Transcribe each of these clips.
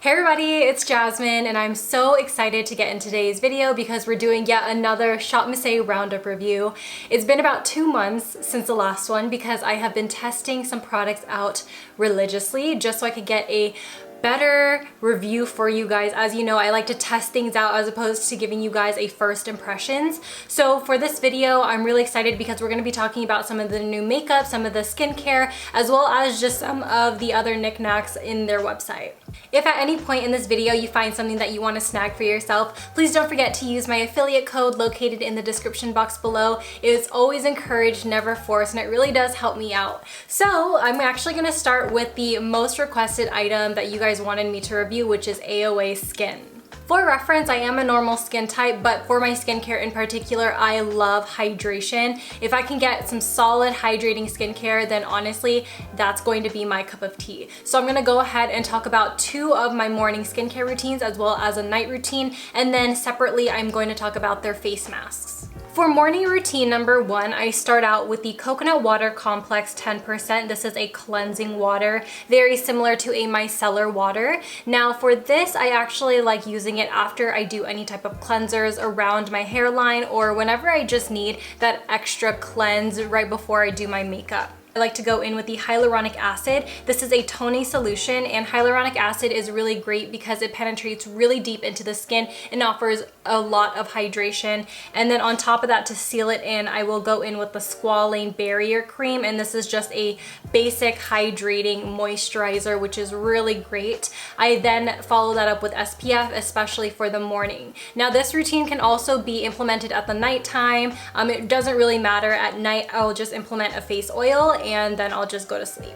Hey everybody, it's Jasmine and I'm so excited to get in today's video because we're doing yet another ShopMissA roundup review. It's been about 2 months since the last one because I have been testing some products out religiously just so I could get a better review for you guys. As you know, I like to test things out as opposed to giving you guys a first impressions. So for this video, I'm really excited because we're going to be talking about some of the new makeup, some of the skincare, as well as just some of the other knickknacks in their website. If at any point in this video you find something that you want to snag for yourself, please don't forget to use my affiliate code located in the description box below. It's always encouraged, never forced, and it really does help me out. So I'm actually going to start with the most requested item that you guys wanted me to review, which is AOA Skin. For reference, I am a normal skin type, but for my skincare in particular, I love hydration. If I can get some solid hydrating skincare, then honestly, that's going to be my cup of tea. So I'm gonna go ahead and talk about 2 of my morning skincare routines as well as a night routine, and then separately, I'm going to talk about their face masks. For morning routine number 1, I start out with the Coconut Water Complex 10%. This is a cleansing water, very similar to a micellar water. Now for this, I actually like using it after I do any type of cleansers around my hairline or whenever I just need that extra cleanse right before I do my makeup. I like to go in with the hyaluronic acid. This is a toning solution, and hyaluronic acid is really great because it penetrates really deep into the skin and offers a lot of hydration. And then on top of that, to seal it in, I will go in with the Squalane barrier cream, and this is just a basic hydrating moisturizer, which is really great. I then follow that up with SPF, especially for the morning. Now this routine can also be implemented at the nighttime. It doesn't really matter. At night, I'll just implement a face oil and then I'll just go to sleep.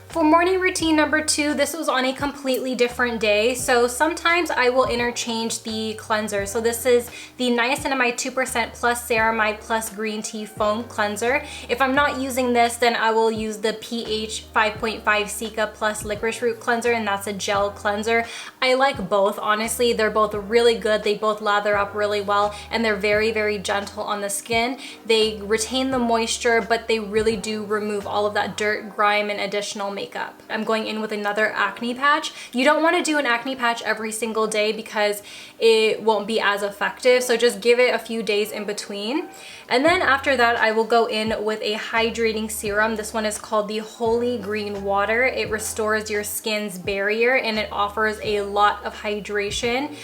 For morning routine number 2, this was on a completely different day. So sometimes I will interchange the cleanser. So this is the Niacinamide 2% plus Ceramide plus green tea foam cleanser. If I'm not using this, then I will use the pH 5.5 Cica plus licorice root cleanser, and that's a gel cleanser. I like both, honestly. They're both really good. They both lather up really well, and they're very, very gentle on the skin. They retain the moisture, but they really do remove all of that dirt, grime, and additional makeup. I'm going in with another acne patch. You don't want to do an acne patch every single day because it won't be as effective. So just give it a few days in between. And then after that, I will go in with a hydrating serum. This one is called the Holy Green Water. It restores your skin's barrier and it offers a lot of hydration.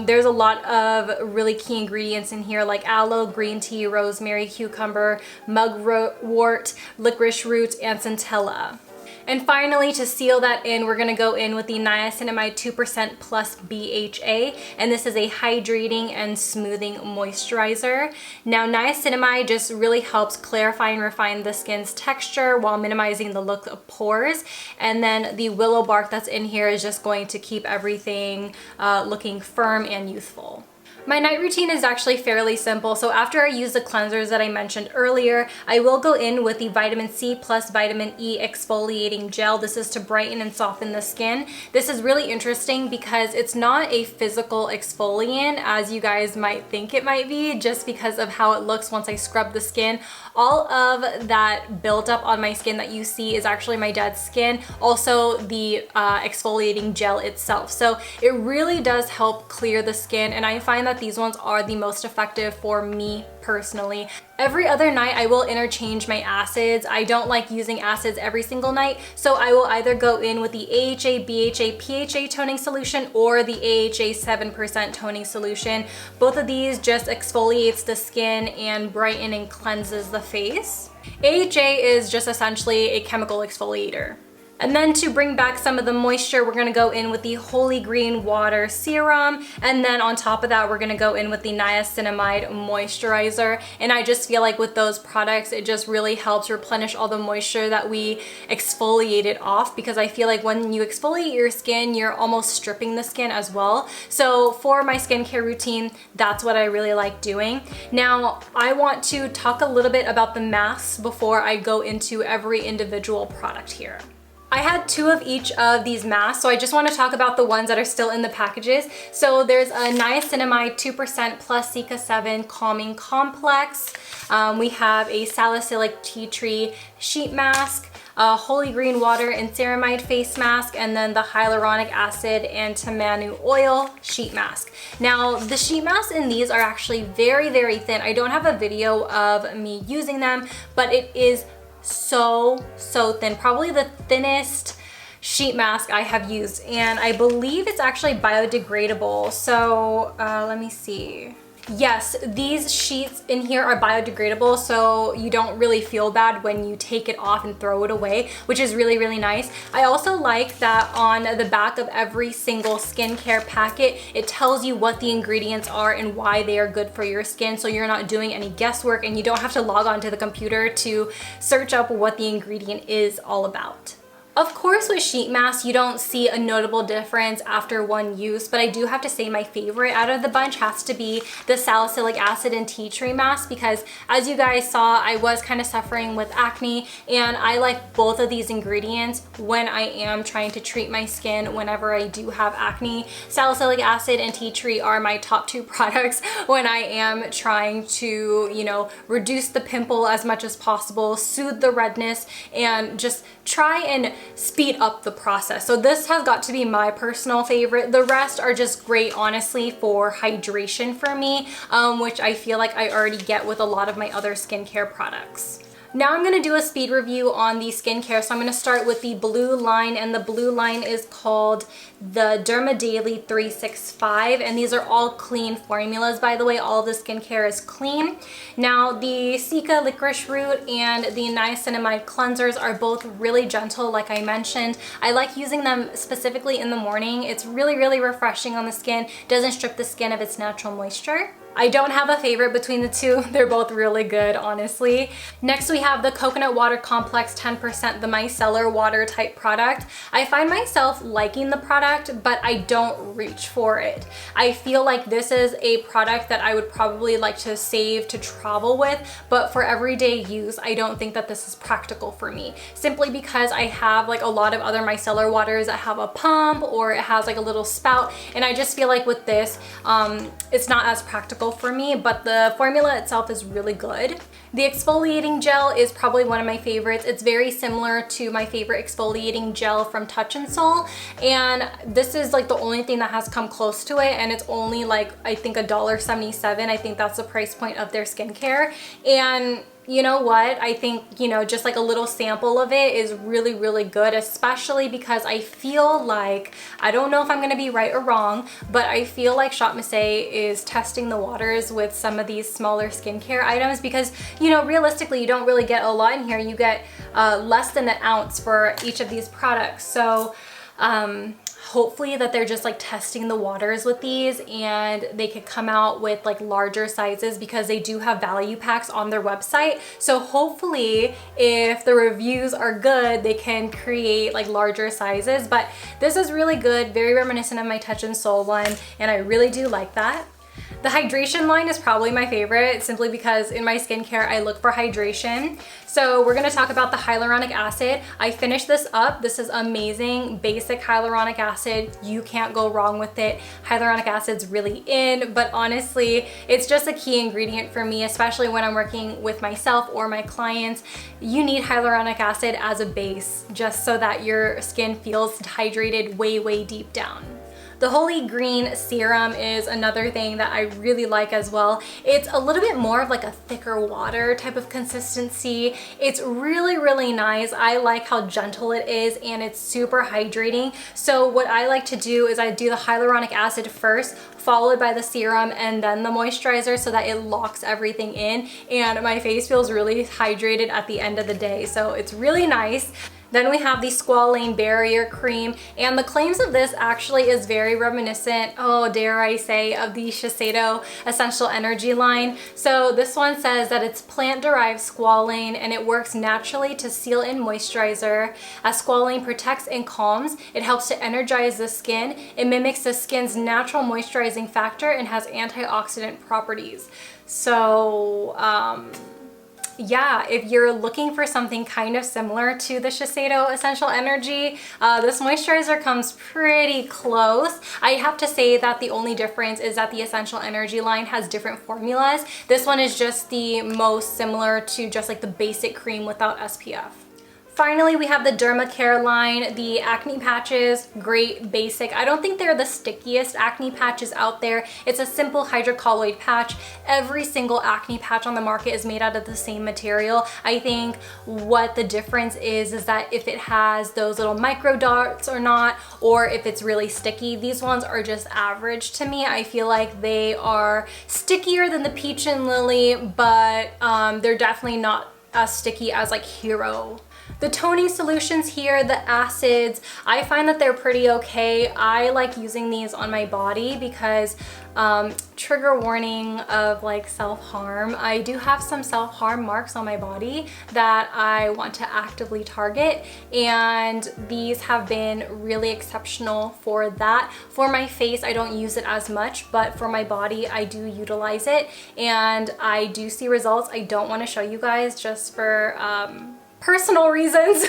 There's a lot of really key ingredients in here like aloe, green tea, rosemary, cucumber, mugwort, licorice root, and centella. And finally, to seal that in, we're gonna go in with the Niacinamide 2% plus BHA, and this is a hydrating and smoothing moisturizer. Now, niacinamide just really helps clarify and refine the skin's texture while minimizing the look of pores. And then the willow bark that's in here is just going to keep everything looking firm and youthful. My night routine is actually fairly simple. So after I use the cleansers that I mentioned earlier, I will go in with the Vitamin C plus Vitamin E Exfoliating Gel. This is to brighten and soften the skin. This is really interesting because it's not a physical exfoliant as you guys might think it might be, just because of how it looks once I scrub the skin. All of that buildup on my skin that you see is actually my dad's skin, also the exfoliating gel itself. So it really does help clear the skin, and I find that these ones are the most effective for me personally. Every other night I will interchange my acids. I don't like using acids every single night, so I will either go in with the AHA, BHA, PHA toning solution or the AHA 7% toning solution. Both of these just exfoliates the skin and brighten and cleanses the face. AHA is just essentially a chemical exfoliator. And then to bring back some of the moisture, we're gonna go in with the Holy Green Water Serum. And then on top of that, we're gonna go in with the Niacinamide Moisturizer. And I just feel like with those products, it just really helps replenish all the moisture that we exfoliated off, because I feel like when you exfoliate your skin, you're almost stripping the skin as well. So for my skincare routine, that's what I really like doing. Now, I want to talk a little bit about the masks before I go into every individual product here. I had 2 of each of these masks, so I just want to talk about the ones that are still in the packages. So there's a Niacinamide 2% plus Cica 7 Calming Complex. We have a Salicylic Tea Tree Sheet Mask. Holy Green Water and Ceramide face mask, and then the Hyaluronic Acid and Tamanu oil sheet mask. Now the sheet masks in these are actually very, very thin. I don't have a video of me using them, but it is so thin, probably the thinnest sheet mask I have used, and I believe it's actually biodegradable. So let me see. Yes, these sheets in here are biodegradable, so you don't really feel bad when you take it off and throw it away, which is really, really nice. I also like that on the back of every single skincare packet, it tells you what the ingredients are and why they are good for your skin, so you're not doing any guesswork and you don't have to log on to the computer to search up what the ingredient is all about. Of course, with sheet masks, you don't see a notable difference after one use, but I do have to say my favorite out of the bunch has to be the Salicylic Acid and Tea Tree Mask, because as you guys saw, I was kind of suffering with acne, and I like both of these ingredients when I am trying to treat my skin whenever I do have acne. Salicylic Acid and Tea Tree are my top 2 products when I am trying to, you know, reduce the pimple as much as possible, soothe the redness, and just try and speed up the process. So this has got to be my personal favorite. The rest are just great, honestly, for hydration for me, which I feel like I already get with a lot of my other skincare products. Now I'm gonna do a speed review on the skincare. So I'm gonna start with the blue line, and the blue line is called the Derma Daily 365, and these are all clean formulas, by the way. All of the skincare is clean. Now the Cica Licorice Root and the Niacinamide cleansers are both really gentle, like I mentioned. I like using them specifically in the morning. It's really, really refreshing on the skin, doesn't strip the skin of its natural moisture. I don't have a favorite between the two. They're both really good, honestly. Next, we have the Coconut Water Complex 10%, the micellar water type product. I find myself liking the product, but I don't reach for it. I feel like this is a product that I would probably like to save to travel with, but for everyday use, I don't think that this is practical for me, simply because I have like a lot of other micellar waters that have a pump or it has like a little spout, and I just feel like with this, it's not as practical for me, but the formula itself is really good. The exfoliating gel is probably one of my favorites. It's very similar to my favorite exfoliating gel from Touch in Sol, and this is like the only thing that has come close to it, and it's only like, I think, $1.77. I think that's the price point of their skincare, and you know what? I think, you know, just like a little sample of it is really, really good, especially because I feel like, I don't know if I'm gonna be right or wrong, but I feel like ShopMissA is testing the waters with some of these smaller skincare items, because, you know, realistically, you don't really get a lot in here. You get less than an ounce for each of these products. So, hopefully that they're just like testing the waters with these, and they could come out with like larger sizes, because they do have value packs on their website. So hopefully if the reviews are good, they can create like larger sizes. But this is really good, very reminiscent of my Touch in Sol one, and I really do like that. The hydration line is probably my favorite, simply because in my skincare I look for hydration. So we're gonna talk about the hyaluronic acid. I finished this up. This is amazing, basic hyaluronic acid. You can't go wrong with it. Hyaluronic acid's really in, but honestly, it's just a key ingredient for me, especially when I'm working with myself or my clients. You need hyaluronic acid as a base, just so that your skin feels hydrated way, way deep down. The Holy Green Serum is another thing that I really like as well. It's a little bit more of like a thicker water type of consistency. It's really, really nice. I like how gentle it is, and it's super hydrating. So what I like to do is I do the hyaluronic acid first, followed by the serum, and then the moisturizer, so that it locks everything in, and my face feels really hydrated at the end of the day. So it's really nice. Then we have the Squalane Barrier Cream, and the claims of this actually is very reminiscent, oh dare I say, of the Shiseido Essential Energy line. So this one says that it's plant-derived squalane, and it works naturally to seal in moisturizer. As squalane protects and calms, it helps to energize the skin. It mimics the skin's natural moisturizing factor and has antioxidant properties. So, yeah, if you're looking for something kind of similar to the Shiseido Essential Energy, this moisturizer comes pretty close. I have to say that the only difference is that the Essential Energy line has different formulas. This one is just the most similar to just like the basic cream without SPF. Finally, we have the Derma Care line, the acne patches, great basic. I don't think they're the stickiest acne patches out there. It's a simple hydrocolloid patch. Every single acne patch on the market is made out of the same material. I think what the difference is that if it has those little micro dots or not, or if it's really sticky. These ones are just average to me. I feel like they are stickier than the Peach and Lily, but they're definitely not as sticky as like Hero. The toning solutions here, the acids, I find that they're pretty okay. I like using these on my body because trigger warning of like self-harm. I do have some self-harm marks on my body that I want to actively target, and these have been really exceptional for that. For my face, I don't use it as much, but for my body, I do utilize it and I do see results. I don't want to show you guys just for personal reasons.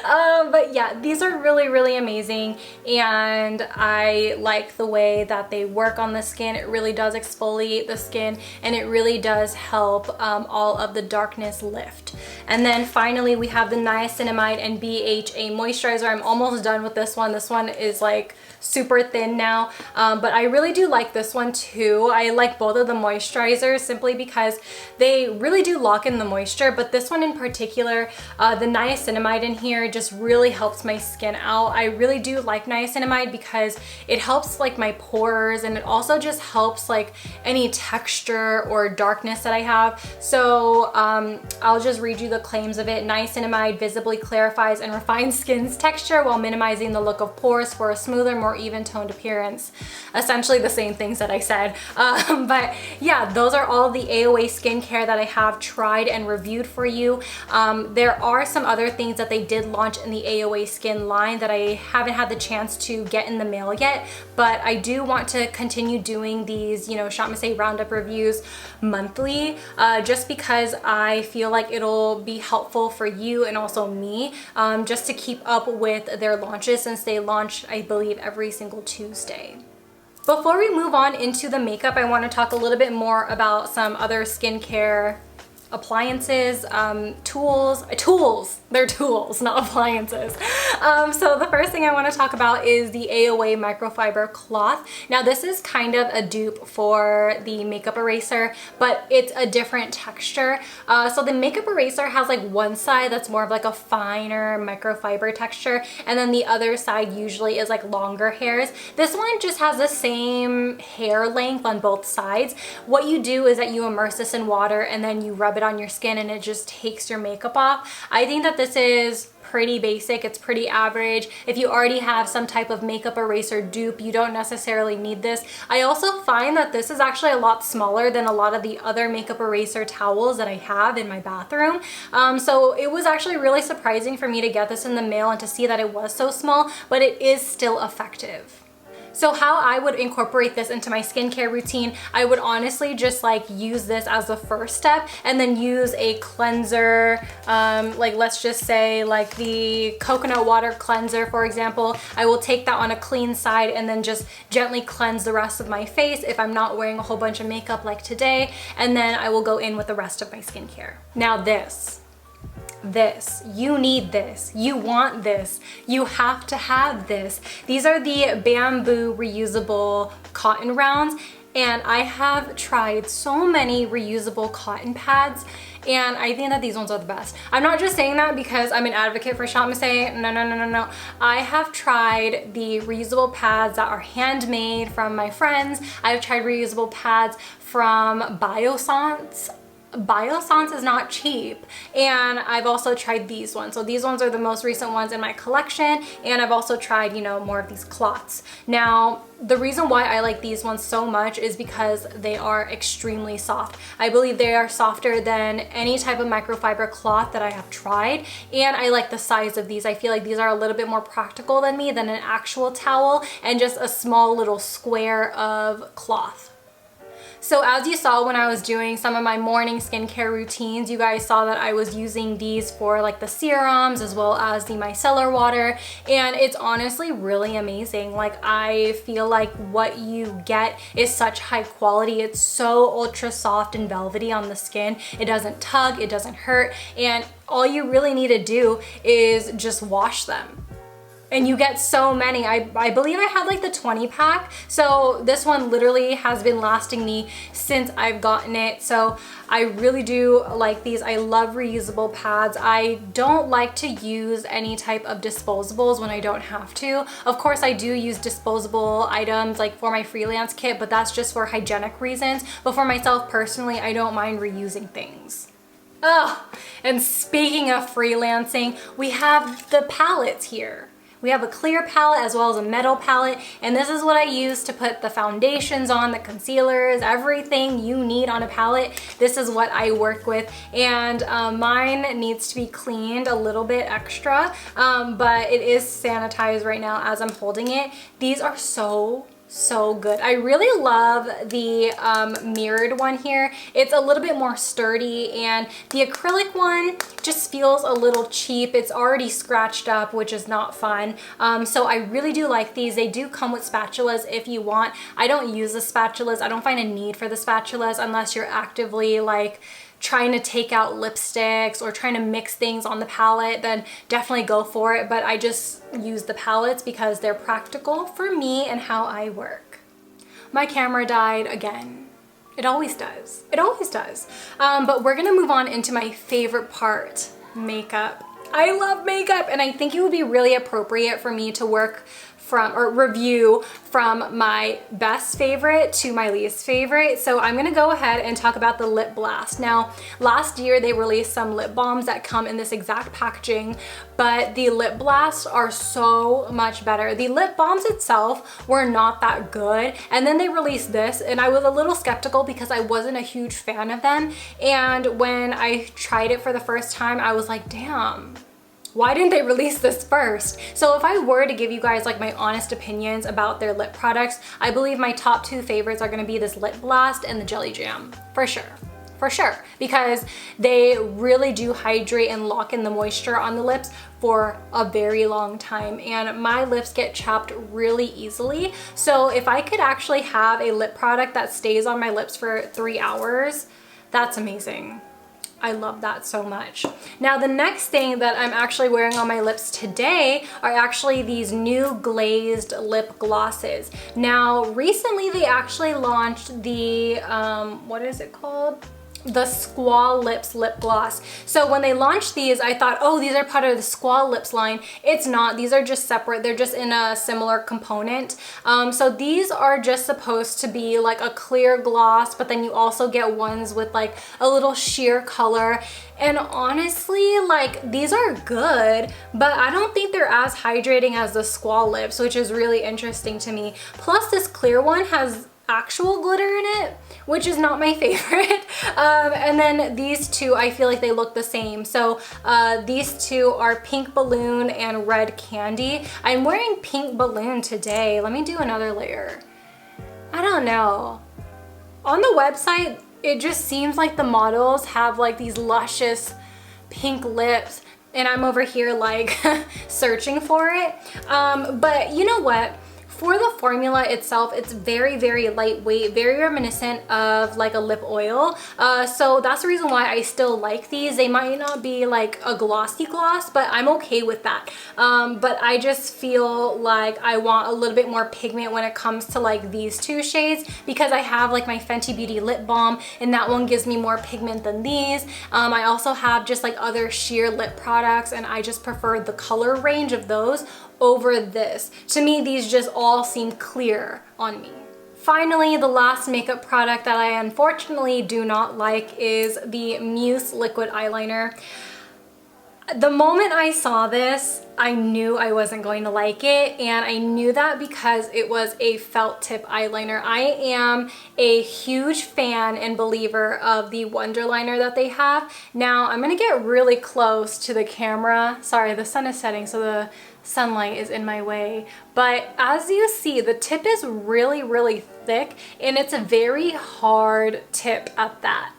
But yeah, these are really amazing, and I like the way that they work on the skin. It really does exfoliate the skin, and it really does help all of the darkness lift. And then finally, we have the Niacinamide and BHA moisturizer. I'm almost done with this one. This one is like super thin now, but I really do like this one too. I like both of the moisturizers simply because they really do lock in the moisture, but this one in particular, the niacinamide in here just really helps my skin out. I really do like niacinamide because it helps like my pores, and it also just helps like any texture or darkness that I have. So I'll just read you the claims of it. Niacinamide visibly clarifies and refines skin's texture while minimizing the look of pores for a smoother, more even toned appearance. Essentially the same things that I said. But yeah, those are all the AOA skincare that I have tried and reviewed for you. There are some other things that they did launch in the AOA Skin line that I haven't had the chance to get in the mail yet, but I do want to continue doing these, you know, ShopMissA roundup reviews monthly, just because I feel like it'll be helpful for you and also me, just to keep up with their launches, since they launch, I believe, every single Tuesday. Before we move on into the makeup, I want to talk a little bit more about some other skincare appliances, tools. They're tools, not appliances. So the first thing I want to talk about is the AOA microfiber cloth. Now this is kind of a dupe for the makeup eraser, but it's a different texture. So the makeup eraser has like one side that's more of like a finer microfiber texture, and then the other side usually is like longer hairs. This one just has the same hair length on both sides. What you do is that you immerse this in water and then you rub it on your skin, and it just takes your makeup off. I think that this is pretty basic. It's pretty average. If you already have some type of makeup eraser dupe, you don't necessarily need this. I also find that this is actually a lot smaller than a lot of the other makeup eraser towels that I have in my bathroom. So it was actually really surprising for me to get this in the mail and to see that it was so small, but it is still effective. So how I would incorporate this into my skincare routine, I would honestly just like use this as the first step, and then use a cleanser, like let's just say like the coconut water cleanser, for example. I will take that on a clean side and then just gently cleanse the rest of my face if I'm not wearing a whole bunch of makeup like today, and then I will go in with the rest of my skincare. Now this, you need this, you want this, you have to have this. These are the bamboo reusable cotton rounds, and I have tried so many reusable cotton pads, and I think that these ones are the best. I'm not just saying that because I'm an advocate for ShopMissA. No. I have tried the reusable pads that are handmade from my friends. I've tried reusable pads from Biossance. Biossance is not cheap, and I've also tried these ones. So these ones are the most recent ones in my collection, and I've also tried, you know, more of these cloths. Now, the reason why I like these ones so much is because they are extremely soft. I believe they are softer than any type of microfiber cloth that I have tried, and I like the size of these. I feel like these are a little bit more practical than me than an actual towel and just a small little square of cloth. So as you saw when I was doing some of my morning skincare routines, you guys saw that I was using these for like the serums as well as the micellar water, and it's honestly really amazing. Like, I feel like what you get is such high quality. It's so ultra soft and velvety on the skin. It doesn't tug, it doesn't hurt, and all you really need to do is just wash them. And you get so many. I believe I have like the 20 pack. So this one literally has been lasting me since I've gotten it. So I really do like these. I love reusable pads. I don't like to use any type of disposables when I don't have to. Of course, I do use disposable items like for my freelance kit, but that's just for hygienic reasons. But for myself personally, I don't mind reusing things. Oh, and speaking of freelancing, we have the palettes here. We have a clear palette as well as a metal palette, and this is what I use to put the foundations on, the concealers, everything you need on a palette. This is what I work with, and mine needs to be cleaned a little bit extra, but it is sanitized right now as I'm holding it. These are so good. I really love the mirrored one here. It's a little bit more sturdy, and the acrylic one just feels a little cheap. It's already scratched up, which is not fun. So I really do like these. They do come with spatulas if you want. I don't use the spatulas. I don't find a need for the spatulas unless you're actively like trying to take out lipsticks or trying to mix things on the palette, then definitely go for it. But I just use the palettes because they're practical for me and how I work. My camera died again. It always does. It always does. But we're gonna move on into my favorite part, makeup. I love makeup, and I think it would be really appropriate for me to work from or review from my best favorite to my least favorite. So I'm gonna go ahead and talk about the Lip Blast. Now, last year they released some lip balms that come in this exact packaging, but the Lip Blasts are so much better. The lip balms itself were not that good, and then they released this, and I was a little skeptical because I wasn't a huge fan of them. And when I tried it for the first time, I was like, damn, why didn't they release this first? So if I were to give you guys like my honest opinions about their lip products, I believe my top two favorites are gonna be this Lip Blast and the Jelly Jam, for sure, because they really do hydrate and lock in the moisture on the lips for a very long time, and my lips get chapped really easily. So if I could actually have a lip product that stays on my lips for 3 hours, that's amazing. I love that so much. Now, the next thing that I'm actually wearing on my lips today are actually these new glazed lip glosses. Now, recently they actually launched the, what is it called? The Squal Lips lip gloss. So when they launched these, I thought, oh, these are part of the Squal Lips line. It's not. These are just separate. They're just in a similar component. So these are just supposed to be like a clear gloss, but then you also get ones with like a little sheer color. And honestly, like, these are good, but I don't think they're as hydrating as the Squal Lips, which is really interesting to me. Plus, this clear one has actual glitter in it, which is not my favorite. And then these two, I feel like they look the same. So these two are Pink Balloon and Red Candy. I'm wearing Pink Balloon today. Let me do another layer. I don't know. On the website, it just seems like the models have like these luscious pink lips, and I'm over here like searching for it. But you know what? For the formula itself, it's very, very lightweight, very reminiscent of like a lip oil. So that's the reason why I still like these. They might not be like a glossy gloss, but I'm okay with that. But I just feel like I want a little bit more pigment when it comes to like these two shades, because I have like my Fenty Beauty lip balm, and that one gives me more pigment than these. I also have just like other sheer lip products, and I just prefer the color range of those over this. To me, these just all seem clear on me. Finally, the last makeup product that I unfortunately do not like is the Mousse liquid eyeliner. The moment I saw this, I knew I wasn't going to like it, and I knew that because it was a felt tip eyeliner. I am a huge fan and believer of the Wonder Liner that they have. Now, I'm gonna get really close to the camera. Sorry, the sun is setting, so the sunlight is in my way. But as you see, the tip is really, really thick, and it's a very hard tip at that.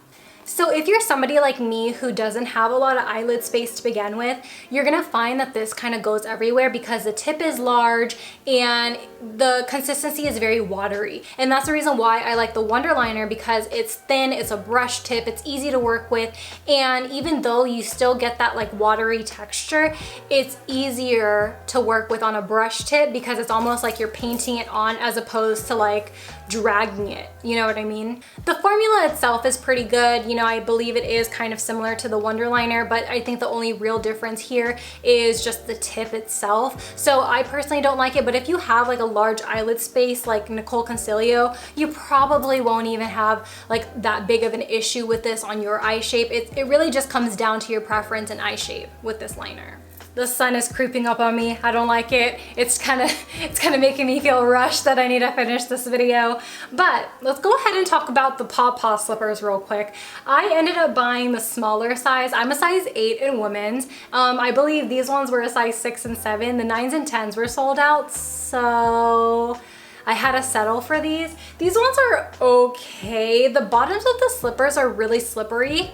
So if you're somebody like me who doesn't have a lot of eyelid space to begin with, you're gonna find that this kind of goes everywhere because the tip is large and the consistency is very watery. And that's the reason why I like the Wonder Liner, because it's thin, it's a brush tip, it's easy to work with, and even though you still get that like watery texture, it's easier to work with on a brush tip because it's almost like you're painting it on as opposed to like dragging it, you know what I mean? The formula itself is pretty good. You know, I believe it is kind of similar to the Wonder Liner, but I think the only real difference here is just the tip itself. So I personally don't like it, but if you have like a large eyelid space like Nicole Consilio, you probably won't even have like that big of an issue with this on your eye shape. It really just comes down to your preference and eye shape with this liner. The sun is creeping up on me. I don't like it. It's kind of making me feel rushed that I need to finish this video. But let's go ahead and talk about the Paw Paw slippers real quick. I ended up buying the smaller size. I'm a size 8 in women's. I believe these ones were a size 6 and 7. The 9s and 10s were sold out, so I had to settle for these. These ones are okay. The bottoms of the slippers are really slippery.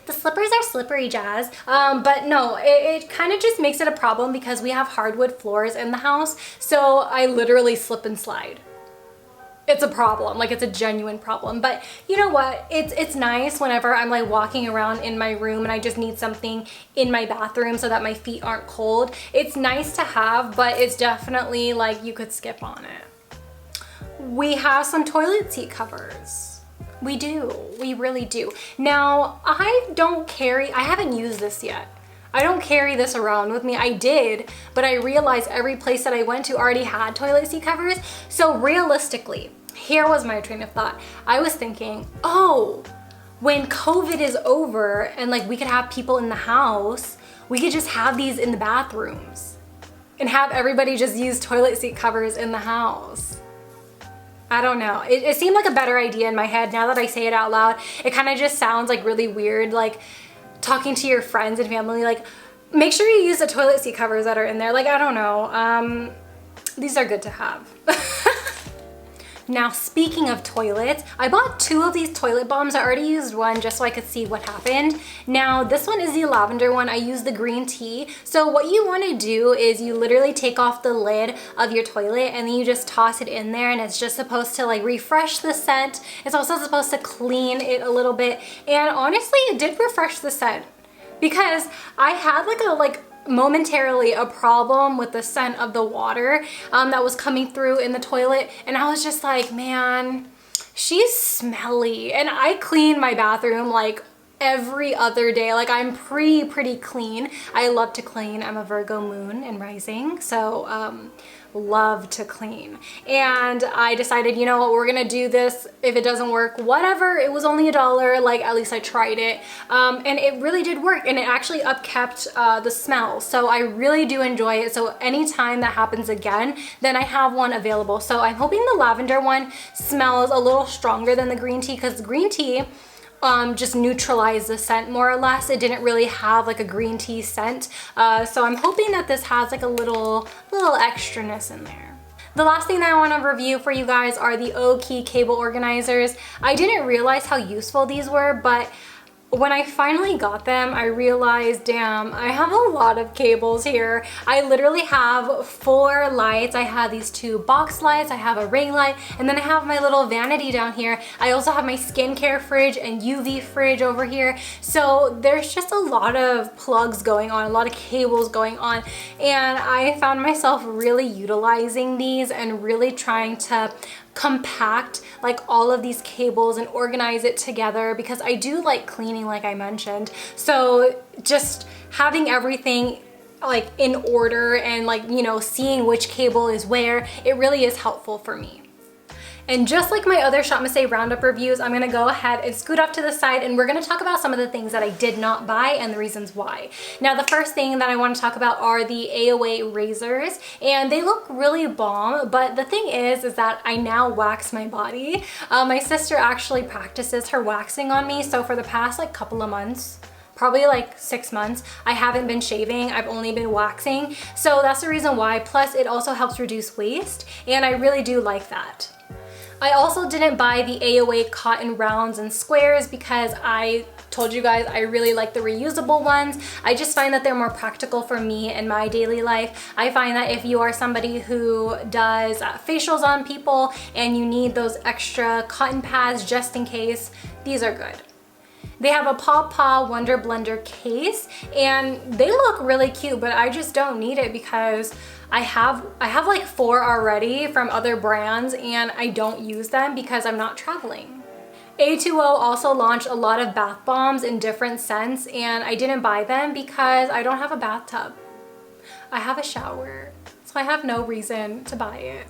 The slippers are slippery, Jazz. But no, it kind of just makes it a problem because we have hardwood floors in the house, so I literally slip and slide. It's a problem, like it's a genuine problem. But you know what? It's nice whenever I'm like walking around in my room and I just need something in my bathroom so that my feet aren't cold. It's nice to have, but it's definitely like you could skip on it. We have some toilet seat covers. We do, we really do. Now, I haven't used this yet. I don't carry this around with me. I did, but I realized every place that I went to already had toilet seat covers. So realistically, here was my train of thought. I was thinking, oh, when COVID is over and like we could have people in the house, we could just have these in the bathrooms and have everybody just use toilet seat covers in the house. I don't know. It seemed like a better idea in my head. Now that I say it out loud, it kind of just sounds like really weird, like talking to your friends and family, like make sure you use the toilet seat covers that are in there. Like, I don't know. These are good to have. Now, speaking of toilets, I bought 2 of these toilet bombs. I already used one just so I could see what happened. Now, this one is the lavender one. I used the green tea. So what you want to do is you literally take off the lid of your toilet and then you just toss it in there, and it's just supposed to like refresh the scent. It's also supposed to clean it a little bit. And honestly, it did refresh the scent because I had momentarily a problem with the scent of the water that was coming through in the toilet, and I was just like, man, she's smelly. And I clean my bathroom like every other day. Like, I'm pretty clean. I love to clean. I'm a Virgo moon and rising, so love to clean. And I decided, you know what, we're gonna do this. If it doesn't work, whatever. It was only $1, like at least I tried it, and it really did work, and it actually upkept the smell. So I really do enjoy it. So anytime that happens again, then I have one available. So I'm hoping the lavender one smells a little stronger than the green tea, because the green tea just neutralized the scent more or less. It didn't really have like a green tea scent. So I'm hoping that this has like a little extraness in there. The last thing that I want to review for you guys are the O-Key cable organizers. I didn't realize how useful these were, but when I finally got them, I realized, damn, I have a lot of cables here. I literally have 4 lights. I have these 2 box lights, I have a ring light, and then I have my little vanity down here. I also have my skincare fridge and UV fridge over here. So there's just a lot of plugs going on, a lot of cables going on, and I found myself really utilizing these and really trying to compact like all of these cables and organize it together, because I do like cleaning, like I mentioned. So just having everything like in order and like, you know, seeing which cable is where, it really is helpful for me. And just like my other ShopMissA roundup reviews, I'm gonna go ahead and scoot off to the side and we're gonna talk about some of the things that I did not buy and the reasons why. Now, the first thing that I wanna talk about are the AOA razors, and they look really bomb, but the thing is that I now wax my body. My sister actually practices her waxing on me, so for the past like couple of months, probably like 6 months, I haven't been shaving, I've only been waxing. So that's the reason why, plus it also helps reduce waste, and I really do like that. I also didn't buy the AOA cotton rounds and squares because I told you guys I really like the reusable ones. I just find that they're more practical for me in my daily life. I find that if you are somebody who does facials on people and you need those extra cotton pads just in case, these are good. They have a Paw Paw Wonder Blender case and they look really cute, but I just don't need it because I have like 4 already from other brands and I don't use them because I'm not traveling. A2O also launched a lot of bath bombs in different scents and I didn't buy them because I don't have a bathtub. I have a shower, so I have no reason to buy it.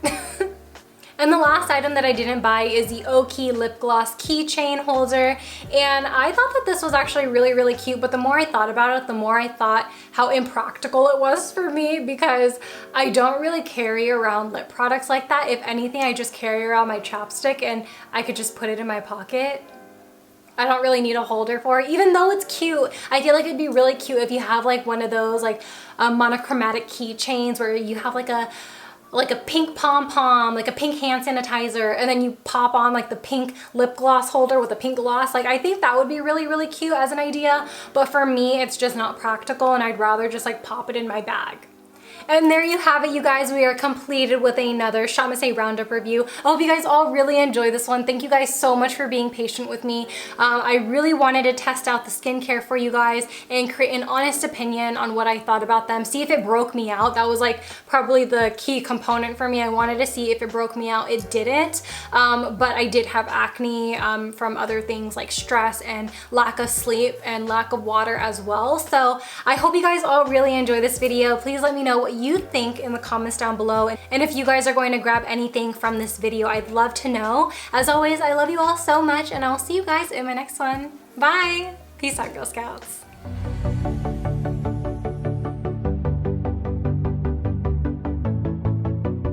And the last item that I didn't buy is the Oki lip gloss keychain holder, and I thought that this was actually really cute, but the more I thought about it, the more I thought how impractical it was for me because I don't really carry around lip products like that. If anything, I just carry around my chapstick and I could just put it in my pocket. I don't really need a holder for it, even though it's cute. I feel like it'd be really cute if you have like one of those like monochromatic keychains where you have like a pink pom-pom, like a pink hand sanitizer, and then you pop on like the pink lip gloss holder with a pink gloss. Like I think that would be really cute as an idea, but for me, it's just not practical and I'd rather just like pop it in my bag. And there you have it, you guys. We are completed with another ShopMissA roundup review. I hope you guys all really enjoyed this one. Thank you guys so much for being patient with me. I really wanted to test out the skincare for you guys and create an honest opinion on what I thought about them. See if it broke me out. That was like probably the key component for me. I wanted to see if it broke me out. It didn't, but I did have acne from other things like stress and lack of sleep and lack of water as well. So I hope you guys all really enjoy this video. Please let me know what you think in the comments down below, and if you guys are going to grab anything from this video, I'd love to know. As always, I love you all so much and I'll see you guys in my next one. Bye! Peace out, Girl Scouts.